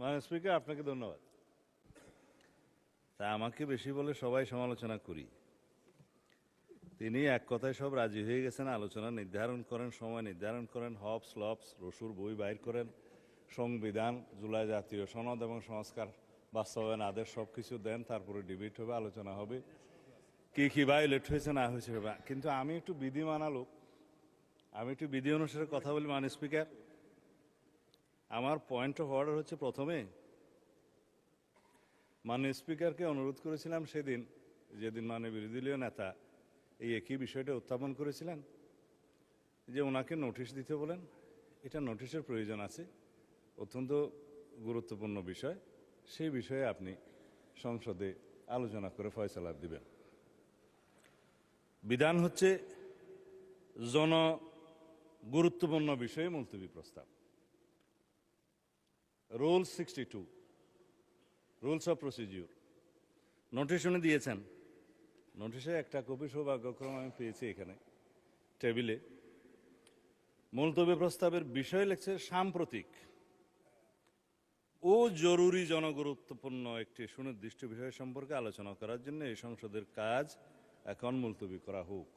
মাননীয় স্পিকার, আপনাকে ধন্যবাদ। তা আমাকে বেশি বলে সবাই সমালোচনা করি, তিনি এক কথায় সব রাজি হয়ে গেছেন। আলোচনা নির্ধারণ করেন, সময় নির্ধারণ করেন, হপস লপস রসুর বই বাইর করেন, সংবিধান, জুলাই জাতীয় সনদ এবং সংস্কার বাস্তবায়ন আদেশ সব কিছু দেন, তারপরে ডিবেট হবে, আলোচনা হবে, কি কি ভায়োলেট হয়েছে না হয়েছে হবে। কিন্তু আমি একটু বিধি মানা লোক, আমি একটু বিধি অনুসারে কথা বলি। মাননীয় স্পিকার, আমার পয়েন্ট অফ অর্ডার হচ্ছে, প্রথমে মাননীয় স্পিকারকে অনুরোধ করেছিলাম সেদিন, যেদিন মাননীয় বিরোধী দলীয় নেতা এই একই বিষয়টা উত্থাপন করেছিলেন, যে ওনাকে নোটিশ দিতে বলেন। এটা নোটিশের প্রয়োজন আছে, অত্যন্ত গুরুত্বপূর্ণ বিষয়। সেই বিষয়ে আপনি সংসদে আলোচনা করে ফয়সালা দিবেন। বিধান হচ্ছে গুরুত্বপূর্ণ বিষয়ে মুলতবি প্রস্তাব। Rule 62, rules of procedure, notice উনি দিয়েছেন। নোটিশে একটা কপি সৌভাগ্যক্রমে আমি পেয়েছি এখানে টেবিলে। মুলতবি প্রস্তাবের বিষয় লিখছে সাম্প্রতিক ও জরুরি জনগুরুত্বপূর্ণ একটি সুনির্দিষ্ট বিষয় সম্পর্কে আলোচনা করার জন্য এই সংসদের কাজ এখন মুলতবি করা হোক।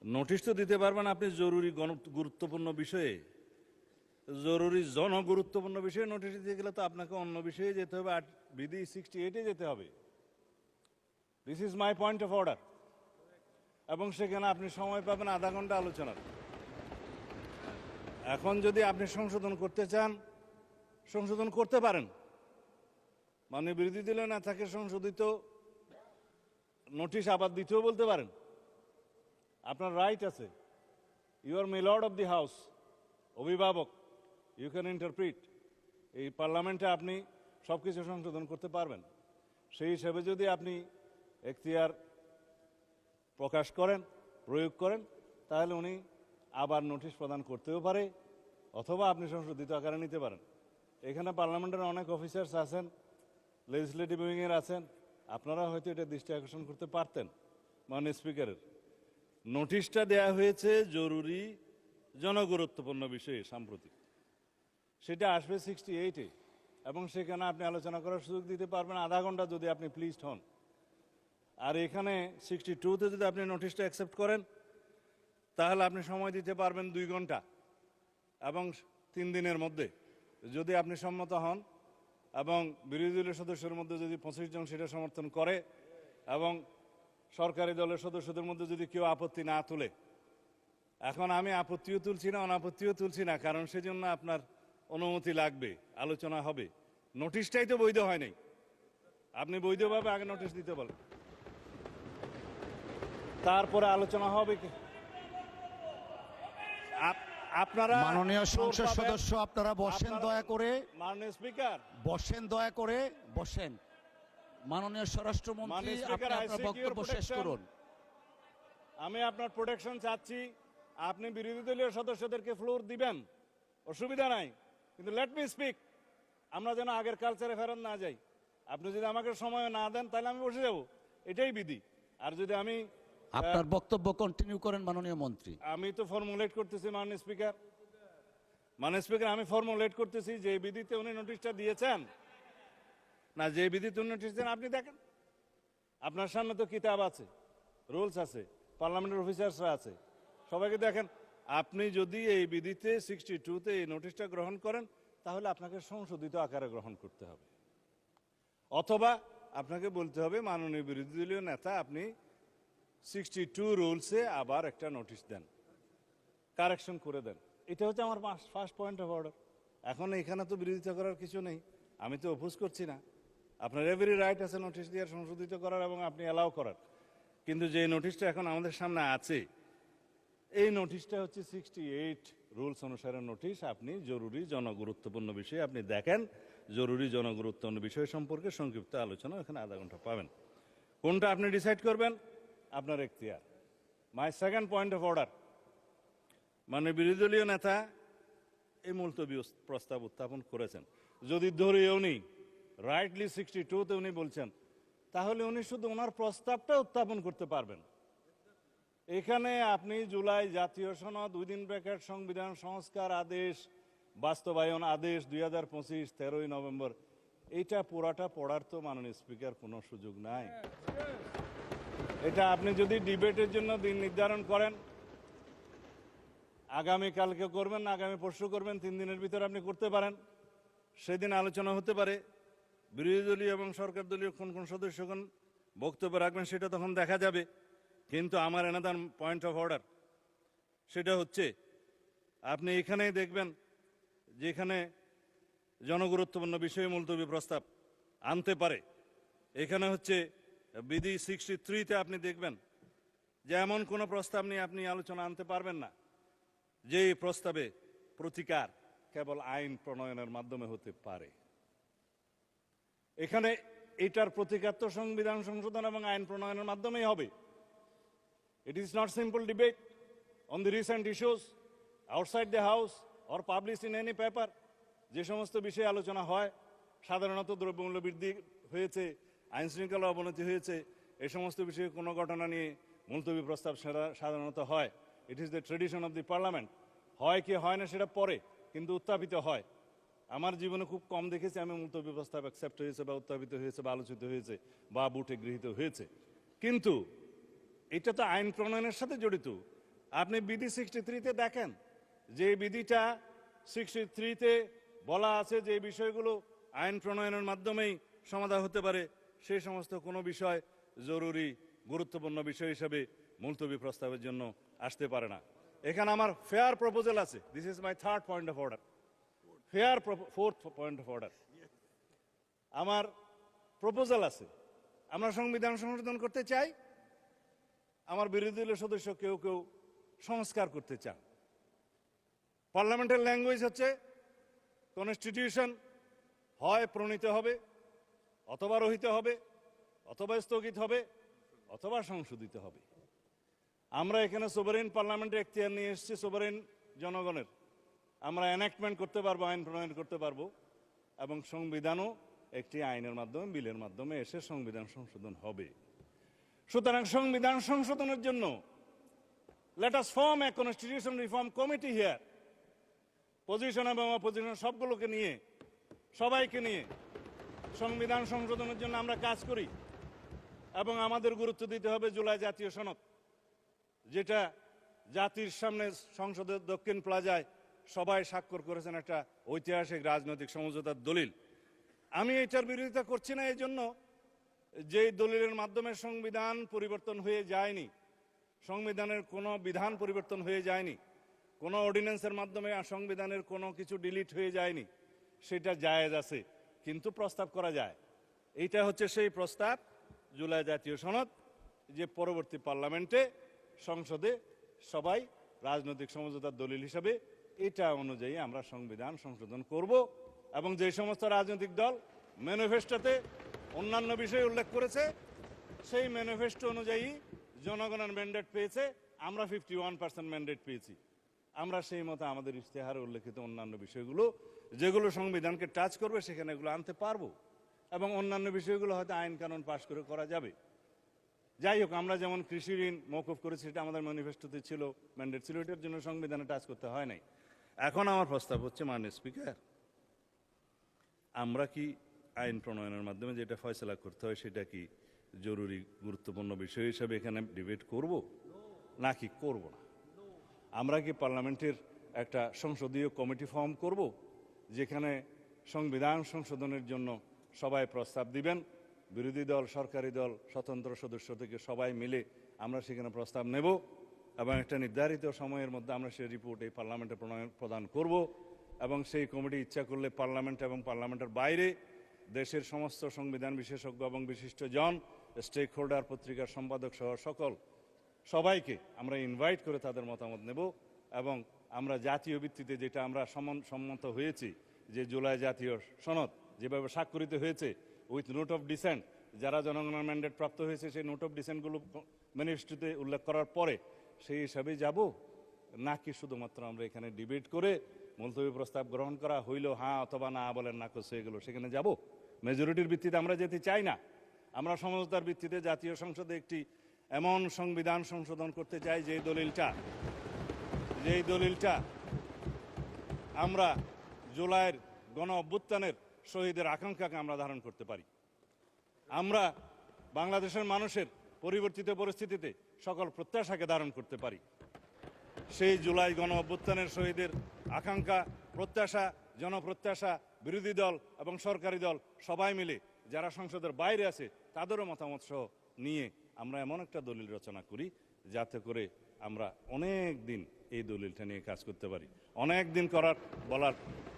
নোটিশ তো দিতে পারবেন আপনি জরুরি গুরুত্বপূর্ণ বিষয়ে, জরুরি জনগুরুত্বপূর্ণ বিষয়ে নোটিশ দিতে গেলে তো আপনাকে অন্য বিষয়ে যেতে হবে, বিধি 68-এ যেতে হবে। This is my point of order. এবং সেখানে আপনি সময় পাবেন আধা ঘন্টা আলোচনার। এখন যদি আপনি সংশোধন করতে চান, সংশোধন করতে পারেন। মানে বিরোধী দলীয় নেতাকে সংশোধিত নোটিশ আবার দিতেও বলতে পারেন, আপনার রাইট আছে। You are milord of the house, অভিভাবক, ইউ ক্যান ইন্টারপ্রিট। এই পার্লামেন্টে আপনি সব কিছু সংশোধন করতে পারবেন। সেই হিসেবে যদি আপনি এখতিয়ার প্রকাশ করেন, প্রয়োগ করেন, তাহলে উনি আবার নোটিশ প্রদান করতেও পারে, অথবা আপনি সংশোধিত আকারে নিতে পারেন। এখানে পার্লামেন্টের অনেক অফিসার্স আছেন, লেজিসলেটিভ উইংয়ের আছেন, আপনারা হয়তো এটা দৃষ্টি আকর্ষণ করতে পারতেন। মাননীয় স্পিকারের নোটিশটা দেয়া হয়েছে জরুরি জনগুরুত্বপূর্ণ বিষয়ে সাম্প্রতিক, সেটা আসবে 68-এ, এবং সেখানে আপনি আলোচনা করার সুযোগ দিতে পারবেন আধা ঘন্টা যদি আপনি প্লিজড হন। আর এখানে 62-তে যদি আপনি নোটিশটা অ্যাকসেপ্ট করেন, তাহলে আপনি সময় দিতে পারবেন 2 ঘন্টা এবং 3 দিনের মধ্যে। যদি আপনি সম্মত হন এবং বিরোধী দলের সদস্যের মধ্যে যদি 25 জন সেটা সমর্থন করে এবং সরকারি দলের সদস্যদের মধ্যে যদি কেউ আপত্তি না তোলে, এখন আমি আপত্তিও তুলছি না, অনাপত্তিও তুলছি না, কারণ সেজন্য আপনার অনুমতি লাগবে, আলোচনা হবে। নোটিশটাই তো বৈধ হয় নাই, আপনি বৈধভাবে আগে নোটিশ দিতে বলেন, তারপরে আলোচনা হবে। আপনারা মাননীয় সংসদ সদস্য, আপনারা বসেন দয়া করে। মাননীয় স্পিকার বসেন দয়া করে, বসেন। মাননীয় স্বরাষ্ট্রমন্ত্রী, আপনি আপনার বক্তব্য শেষ করুন। আমি আপনার প্রোটেকশন চাচ্ছি। আপনি বিরোধী দলীয় সদস্যদেরকে ফ্লোর দিবেন, অসুবিধা নাই, কিন্তু লেট মি স্পিক। আমরা যেন আগের কালচারে ফেরত না যাই। আপনি যদি আমাকে সময় না দেন, তাহলে আমি বসে যাব, এটাই বিধি। আর যদি আমি আপনার বক্তব্য কন্টিনিউ করেন মাননীয় মন্ত্রী। আমি তো ফর্মুলেট করতেছি মাননীয় স্পিকার। মাননীয় স্পিকার, আমি ফর্মুলেট করতেছি যে বিধিতে উনি নোটিশটা দিয়েছেন না, যে বিধিতে উনি নোটিশ দেন আপনি দেখেন। আপনার সামনে তো কিতাব আছে, রুলস আছে, পার্লামেন্টের অফিসার্সরা আছে, সবাইকে দেখেন। আপনি যদি এই বিধিতে 62-তে এই নোটিশটা গ্রহণ করেন, তাহলে আপনাকে সংশোধিত আকারে গ্রহণ করতে হবে, অথবা আপনাকে বলতে হবে মাননীয় বিরোধী দলীয় নেতা, আপনি 62 রুলসে আবার একটা নোটিশ দেন, কারেকশন করে দেন। এটা হচ্ছে আমার ফার্স্ট পয়েন্ট অফ অর্ডার। এখন এখানে তো বিরোধিতা করার কিছু নেই, আমি তো অপোজ করছি না। আপনার এভরি রাইট আছে নোটিশ দিয়ে সংশোধিত করার এবং আপনি অ্যালাউ করার। কিন্তু যে নোটিশটা এখন আমাদের সামনে আছে, এই নোটিশটা হচ্ছে 68 রুলস অনুসারে নোটিশ। আপনি জরুরি জনগুরুত্বপূর্ণ বিষয়ে আপনি দেখেন, জরুরি জনগুরুত্বপূর্ণ বিষয় সম্পর্কে সংক্ষিপ্ত আলোচনা এখানে আধা ঘন্টা পাবেন। কোনটা আপনি ডিসাইড করবেন, আপনার এখতিয়ার। My second point of order, মানে বিরোধী দলীয় নেতা এই মুলতবি প্রস্তাব উত্থাপন করেছেন। যদি ধরে উনি রাইটলি 62-তে উনি বলছেন, তাহলে উনি শুধু ওনার প্রস্তাবটা উত্থাপন করতে পারবেন। এখানে আপনি জুলাই জাতীয় সনদ, উইদিন ব্র্যাকেট সংবিধান সংস্কার আদেশ, বাস্তবায়ন আদেশ 2025 13ই নভেম্বর, এইটা পুরাটা পড়ার তো মাননীয় স্পিকার কোনো সুযোগ নাই। এটা আপনি যদি ডিবেটের জন্য দিন নির্ধারণ করেন, আগামীকালকে করবেন না আগামী পরশু করবেন, 3 দিনের ভিতরে আপনি করতে পারেন, সেদিন আলোচনা হতে পারে। বিরোধী দলীয় এবং সরকার দলীয় কোন কোন সদস্যগণ বক্তব্য রাখবেন সেটা তখন দেখা যাবে। কিন্তু আমার এনাদার পয়েন্ট অফ অর্ডার সেটা হচ্ছে, আপনি এখানেই দেখবেন যেখানে জনগুরুত্বপূর্ণ বিষয়ে মুলতবি প্রস্তাব আনতে পারে, এখানে হচ্ছে বিধি 63-তে আপনি দেখবেন যে এমন কোনো প্রস্তাব নিয়ে আপনি আলোচনা আনতে পারবেন না যে প্রস্তাবে প্রতিকার কেবল আইন প্রণয়নের মাধ্যমে হতে পারে। এখানে এটার প্রতিকার তো সংবিধান সংশোধন এবং আইন প্রণয়নের মাধ্যমেই হবে। It is not simple debate on the recent issues outside the house or published in any paper. যে সমস্ত বিষয়ে আলোচনা হয়, সাধারণত দ্রব্যমূল্য বৃদ্ধি হয়েছে, আইন শৃঙ্খলা অবনতি হয়েছে, এই সমস্ত বিষয়ে কোনো ঘটনা নিয়ে মুলতবি প্রস্তাব সাধারণত হয়। It is the tradition of the parliament. হয় কি হয় না সেটা পরে, কিন্তু উত্থাপিত হয়। আমার জীবনে খুব কম দেখেছি আমি মুলতবি প্রস্তাব অ্যাকসেপ্ট হয়েছে বা উত্থাপিত হয়েছে বা আলোচিত হয়েছে বা বুটে গৃহীত হয়েছে। কিন্তু এটা তো আইন প্রণয়নের সাথে জড়িত। আপনি বিধি 63-তে দেখেন যে বিধিটা 63-তে বলা আছে যে বিষয়গুলো আইন প্রণয়নের মাধ্যমেই সমাধান হতে পারে, সেই সমস্ত কোনো বিষয় জরুরি গুরুত্বপূর্ণ বিষয় হিসেবে মুলতবি প্রস্তাবের জন্য আসতে পারে না। এখানে আমার ফেয়ার প্রপোজাল আছে। This is my third point of order, fourth point of order. আমার প্রপোজাল আছে, আমরা সংবিধান সংশোধন করতে চাই, আমার বিরোধী দলের সদস্য কেউ কেউ সংস্কার করতে চান। পার্লামেন্টের ল্যাঙ্গুয়েজ হচ্ছে কনস্টিটিউশন হয় প্রণীত হবে, অথবা রহিত হবে, অথবা স্থগিত হবে, অথবা সংশোধিত হবে। আমরা এখানে সোভারেন পার্লামেন্টের এখতিয়ার নিয়ে এসেছি, সোভারেন জনগণের। আমরা এনাক্টমেন্ট করতে পারবো, আইন প্রণয়ন করতে পারবো, এবং সংবিধানও একটি আইনের মাধ্যমে, বিলের মাধ্যমে এসে সংবিধান সংশোধন হবে। সুতরাং সংবিধান সংশোধনের জন্য let us form a constitution reform committee here. Position এবং অপোজিশন সবগুলোকে নিয়ে, সবাইকে নিয়ে সংবিধান সংশোধনের জন্য আমরা কাজ করি। এবং আমাদের গুরুত্ব দিতে হবে জুলাই জাতীয় সনদ, যেটা জাতির সামনে সংসদের দক্ষিণ প্লাজায় সবাই স্বাক্ষর করেছেন, একটা ঐতিহাসিক রাজনৈতিক সমঝোতার দলিল। আমি এটার বিরোধিতা করছি না এই জন্য যে দলিলের মাধ্যমে সংবিধান পরিবর্তন হয়ে যায়নি, সংবিধানের কোনো বিধান পরিবর্তন হয়ে যায়নি, কোনো অর্ডিন্যান্সের মাধ্যমে সংবিধানের কোনো কিছু ডিলিট হয়ে যায়নি, সেটা জায়েজ আছে, কিন্তু প্রস্তাব করা যায়। এইটা হচ্ছে সেই প্রস্তাব, জুলাই জাতীয় সনদ, যে পরবর্তী পার্লামেন্টে সংসদে সবাই রাজনৈতিক সমঝোতার দলিল হিসাবে এটা অনুযায়ী আমরা সংবিধান সংশোধন করব। এবং যে সমস্ত রাজনৈতিক দল ম্যানিফেস্টোতে অন্যান্য বিষয় উল্লেখ করেছে, সেই ম্যানিফেস্টো অনুযায়ী জনগণের ম্যান্ডেট পেয়েছে, আমরা 51% ম্যান্ডেট পেয়েছি। আমরা সেই মতো আমাদের ইশতেহারে উল্লেখিত অন্যান্য বিষয়গুলো যেগুলো সংবিধানকে টাচ করবে সেখানে এগুলো আনতে পারবো, এবং অন্যান্য বিষয়গুলো হয়তো আইন কানুন পাশ করে করা যাবে। যাই হোক, আমরা যেমন কৃষি ঋণ মওকুফ করেছি, সেটা আমাদের ম্যানিফেস্টোতে ছিল, ম্যান্ডেট ছিল, এটার জন্য সংবিধানে টাচ করতে হয় নাই। এখন আমার প্রস্তাব হচ্ছে, মাননীয় স্পিকার, আমরা কি আইন প্রণয়নের মাধ্যমে যেটা ফয়সলা করতে হয় সেটা কি জরুরি গুরুত্বপূর্ণ বিষয় হিসাবে এখানে ডিবেট করব নাকি করব না? আমরা কি পার্লামেন্টের একটা সংসদীয় কমিটি ফর্ম করব, যেখানে সংবিধান সংশোধনের জন্য সবাই প্রস্তাব দিবেন, বিরোধী দল, সরকারি দল, স্বতন্ত্র সদস্য থেকে সবাই মিলে আমরা সেখানে প্রস্তাব নেব, এবং একটা নির্ধারিত সময়ের মধ্যে আমরা সেই রিপোর্ট এই পার্লামেন্টে প্রদান করব। এবং সেই কমিটি ইচ্ছা করলে পার্লামেন্ট এবং পার্লামেন্টের বাইরে দেশের সমস্ত সংবিধান বিশেষজ্ঞ এবং বিশিষ্ট জন, স্টেক হোল্ডার, পত্রিকার সম্পাদক সহ সবাইকে আমরা ইনভাইট করে তাদের মতামত নেব। এবং আমরা জাতীয় ভিত্তিতে যেটা আমরা সম্মত হয়েছি, যে জুলাই জাতীয় সনদ যেভাবে স্বাক্ষরিত হয়েছে উইথ নোট অফ ডিসেন্ট, যারা জনগণের ম্যান্ডেট প্রাপ্ত হয়েছে সেই নোট অফ ডিসেন্টগুলো ম্যানিফেস্টোতে উল্লেখ করার পরে সেই হিসাবে যাব, নাকি শুধুমাত্র আমরা এখানে ডিবেট করে মুলতবি প্রস্তাব গ্রহণ করা হইল হ্যাঁ অথবা না বলেন না করছে এগুলো সেখানে যাব? মেজরিটির ভিত্তিতে আমরা যেতে চাই না। আমরা সমঝোতার ভিত্তিতে জাতীয় সংসদে একটি এমন সংবিধান সংশোধন করতে চাই যেই দলিলটা আমরা জুলাইয়ের গণ অভ্যুত্থানের শহীদের আকাঙ্ক্ষাকে আমরা ধারণ করতে পারি। আমরা বাংলাদেশের মানুষের পরিবর্তিত পরিস্থিতিতে সকল প্রত্যাশাকে ধারণ করতে পারি। সেই জুলাই গণ অভ্যুত্থানের শহীদের আকাঙ্ক্ষা, প্রত্যাশা, জনপ্রত্যাশা, বিরোধী দল এবং সরকারি দল সবাই মিলে যারা সংসদের বাইরে আছে তাদেরও মতামত সহ নিয়ে আমরা এমন একটা দলিল রচনা করি যাতে করে আমরা অনেক দিন এই দলিলটা নিয়ে কাজ করতে পারি। অনেক দিন বলার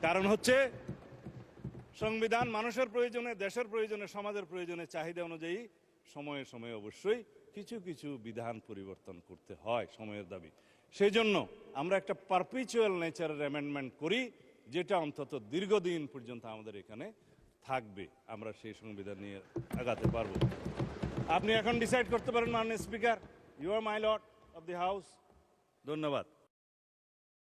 কারণ হচ্ছে সংবিধান মানুষের প্রয়োজনে, দেশের প্রয়োজনে, সমাজের প্রয়োজনে, চাহিদা অনুযায়ী সময়ে সময়ে অবশ্যই কিছু কিছু বিধান পরিবর্তন করতে হয়, সময়ের দাবি। সেই জন্য আমরা একটা পারপিচুয়াল নেচারের অ্যামেন্ডমেন্ট করি যেটা অন্তত দীর্ঘদিন পর্যন্ত আমাদের এখানে থাকবে। আমরা সেই সংবিধান নিয়ে আগাতে পারবো। আপনি এখন ডিসাইড করতে পারেন মাননীয় speaker, you are my lord of the house. ধন্যবাদ।